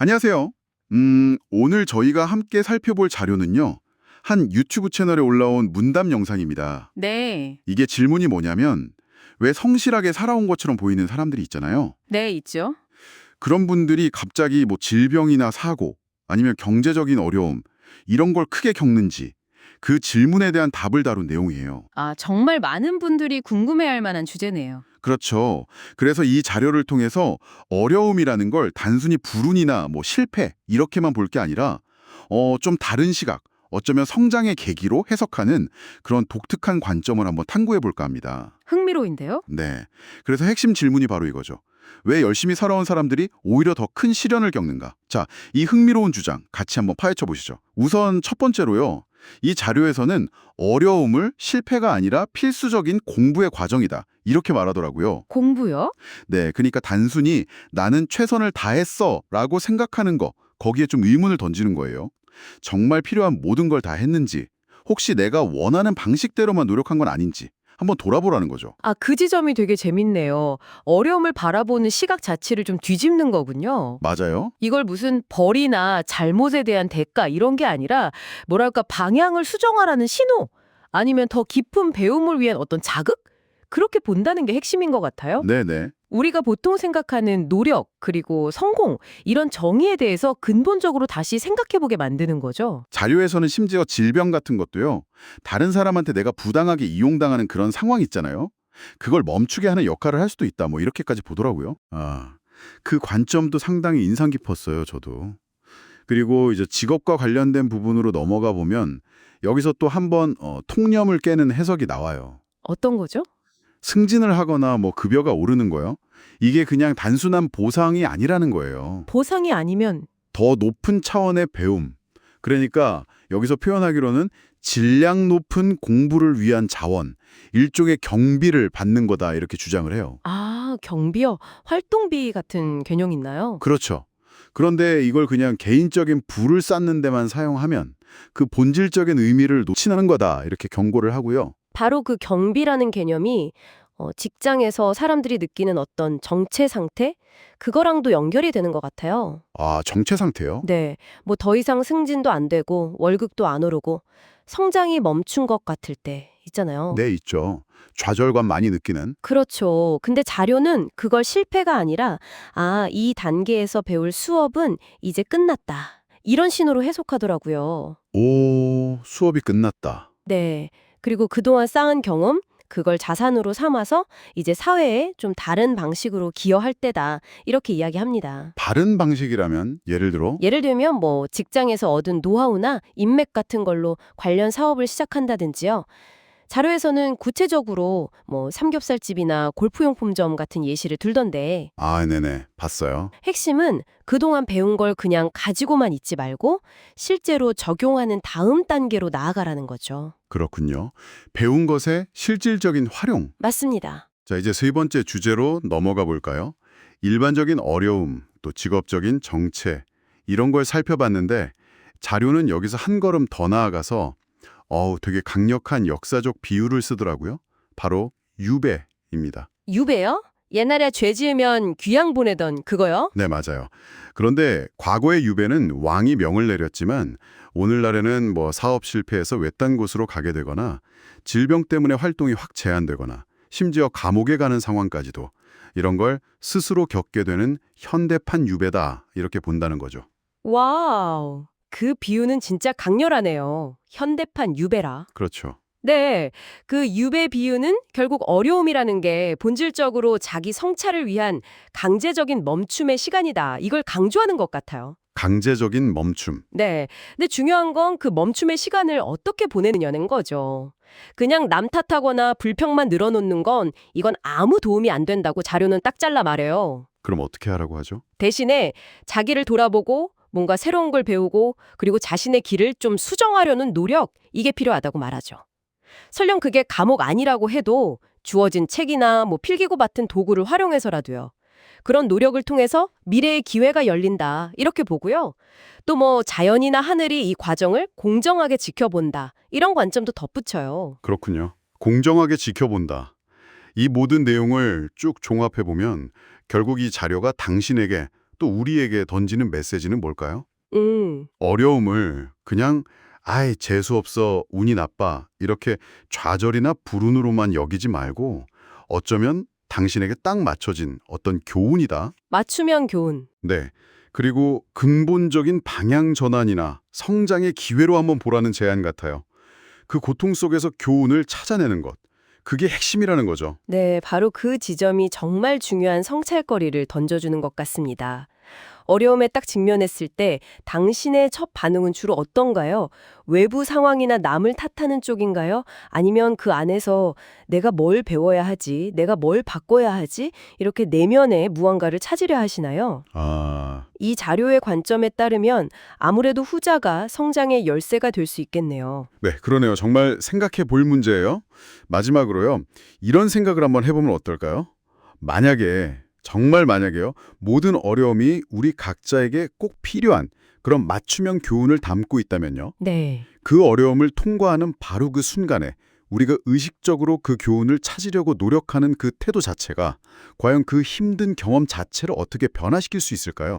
안녕하세요. 오늘 저희가 함께 살펴볼 자료는요. 한 유튜브 채널에 올라온 문답 영상입니다. 네. 이게 질문이 뭐냐면 왜 성실하게 살아온 것처럼 보이는 사람들이 있잖아요. 네, 있죠. 그런 분들이 갑자기 뭐 질병이나 사고 아니면 경제적인 어려움 이런 걸 크게 겪는지 그 질문에 대한 답을 다룬 내용이에요. 아, 정말 많은 분들이 궁금해할 만한 주제네요. 그렇죠. 그래서 이 자료를 통해서 어려움이라는 걸 단순히 불운이나 뭐 실패 이렇게만 볼 게 아니라 좀 다른 시각, 어쩌면 성장의 계기로 해석하는 그런 독특한 관점을 한번 탐구해 볼까 합니다. 흥미로운데요? 네. 그래서 핵심 질문이 바로 이거죠. 왜 열심히 살아온 사람들이 오히려 더 큰 시련을 겪는가? 자, 이 흥미로운 주장 같이 한번 파헤쳐 보시죠. 우선 첫 번째로요. 이 자료에서는 어려움을 실패가 아니라 필수적인 공부의 과정이다. 이렇게 말하더라고요. 공부요? 네, 그러니까 단순히 나는 최선을 다했어 라고 생각하는 거, 거기에 좀 의문을 던지는 거예요. 정말 필요한 모든 걸 다 했는지, 혹시 내가 원하는 방식대로만 노력한 건 아닌지 한번 돌아보라는 거죠. 아, 그 지점이 되게 재밌네요. 어려움을 바라보는 시각 자체를 좀 뒤집는 거군요. 맞아요? 이걸 무슨 벌이나 잘못에 대한 대가 이런 게 아니라 뭐랄까 방향을 수정하라는 신호 아니면 더 깊은 배움을 위한 어떤 자극? 그렇게 본다는 게 핵심인 것 같아요. 네네. 우리가 보통 생각하는 노력 그리고 성공 이런 정의에 대해서 근본적으로 다시 생각해보게 만드는 거죠. 자료에서는 심지어 질병 같은 것도요. 다른 사람한테 내가 부당하게 이용당하는 그런 상황 있잖아요. 그걸 멈추게 하는 역할을 할 수도 있다. 뭐 이렇게까지 보더라고요. 그 관점도 상당히 인상 깊었어요, 저도. 그리고 이제 직업과 관련된 부분으로 넘어가 보면 여기서 또 한 번 통념을 깨는 해석이 나와요. 어떤 거죠? 승진을 하거나 뭐 급여가 오르는 거요. 이게 그냥 단순한 보상이 아니라는 거예요. 보상이 아니면 더 높은 차원의 배움. 그러니까 여기서 표현하기로는 질량 높은 공부를 위한 자원, 일종의 경비를 받는 거다 이렇게 주장을 해요. 경비요? 활동비 같은 개념 있나요? 그렇죠. 그런데 이걸 그냥 개인적인 부를 쌓는 데만 사용하면 그 본질적인 의미를 놓치는 거다 이렇게 경고를 하고요. 바로 그 경비라는 개념이 직장에서 사람들이 느끼는 어떤 정체 상태? 그거랑도 연결이 되는 것 같아요. 정체 상태요? 네, 뭐 더 이상 승진도 안 되고 월급도 안 오르고 성장이 멈춘 것 같을 때 있잖아요. 네, 있죠. 좌절감 많이 느끼는. 그렇죠. 근데 자료는 그걸 실패가 아니라 이 단계에서 배울 수업은 이제 끝났다. 이런 신호로 해석하더라고요. 오, 수업이 끝났다. 네. 그리고 그동안 쌓은 경험, 그걸 자산으로 삼아서 이제 사회에 좀 다른 방식으로 기여할 때다. 이렇게 이야기합니다. 다른 방식이라면 예를 들어 예를 들면 뭐 직장에서 얻은 노하우나 인맥 같은 걸로 관련 사업을 시작한다든지요. 자료에서는 구체적으로 뭐 삼겹살집이나 골프용품점 같은 예시를 들던데 네네. 봤어요. 핵심은 그동안 배운 걸 그냥 가지고만 있지 말고 실제로 적용하는 다음 단계로 나아가라는 거죠. 그렇군요. 배운 것의 실질적인 활용. 맞습니다. 자, 이제 세 번째 주제로 넘어가 볼까요? 일반적인 어려움, 또 직업적인 정체, 이런 걸 살펴봤는데 자료는 여기서 한 걸음 더 나아가서 되게 강력한 역사적 비유를 쓰더라고요. 바로 유배입니다. 유배요? 옛날에 죄 지으면 귀양 보내던 그거요? 네, 맞아요. 그런데 과거의 유배는 왕이 명을 내렸지만 오늘날에는 뭐 사업 실패해서 외딴 곳으로 가게 되거나 질병 때문에 활동이 확 제한되거나 심지어 감옥에 가는 상황까지도 이런 걸 스스로 겪게 되는 현대판 유배다 이렇게 본다는 거죠. 와우. 그 비유는 진짜 강렬하네요. 현대판 유배라. 그렇죠. 네, 그 유배 비유는 결국 어려움이라는 게 본질적으로 자기 성찰을 위한 강제적인 멈춤의 시간이다. 이걸 강조하는 것 같아요. 강제적인 멈춤. 네, 근데 중요한 건 그 멈춤의 시간을 어떻게 보내느냐는 거죠. 그냥 남 탓하거나 불평만 늘어놓는 건 이건 아무 도움이 안 된다고 자료는 딱 잘라 말해요. 그럼 어떻게 하라고 하죠? 대신에 자기를 돌아보고 뭔가 새로운 걸 배우고 그리고 자신의 길을 좀 수정하려는 노력, 이게 필요하다고 말하죠. 설령 그게 감옥 아니라고 해도 주어진 책이나 뭐 필기구 같은 도구를 활용해서라도요. 그런 노력을 통해서 미래의 기회가 열린다. 이렇게 보고요. 또 뭐 자연이나 하늘이 이 과정을 공정하게 지켜본다. 이런 관점도 덧붙여요. 그렇군요. 공정하게 지켜본다. 이 모든 내용을 쭉 종합해보면 결국 이 자료가 당신에게 또 우리에게 던지는 메시지는 뭘까요? 음, 어려움을 그냥 아이 재수없어 운이 나빠 이렇게 좌절이나 불운으로만 여기지 말고 어쩌면 당신에게 딱 맞춰진 어떤 교훈이다. 맞춤형 교훈. 네. 그리고 근본적인 방향 전환이나 성장의 기회로 한번 보라는 제안 같아요. 그 고통 속에서 교훈을 찾아내는 것. 그게 핵심이라는 거죠. 네, 바로 그 지점이 정말 중요한 성찰거리를 던져주는 것 같습니다. 어려움에 딱 직면했을 때 당신의 첫 반응은 주로 어떤가요? 외부 상황이나 남을 탓하는 쪽인가요? 아니면 그 안에서 내가 뭘 배워야 하지? 내가 뭘 바꿔야 하지? 이렇게 내면의 무언가를 찾으려 하시나요? 아, 이 자료의 관점에 따르면 아무래도 후자가 성장의 열쇠가 될 수 있겠네요. 네, 그러네요. 정말 생각해 볼 문제예요. 마지막으로요. 이런 생각을 한번 해보면 어떨까요? 정말 만약에요. 모든 어려움이 우리 각자에게 꼭 필요한 그런 맞춤형 교훈을 담고 있다면요. 네. 그 어려움을 통과하는 바로 그 순간에 우리가 의식적으로 그 교훈을 찾으려고 노력하는 그 태도 자체가 과연 그 힘든 경험 자체를 어떻게 변화시킬 수 있을까요?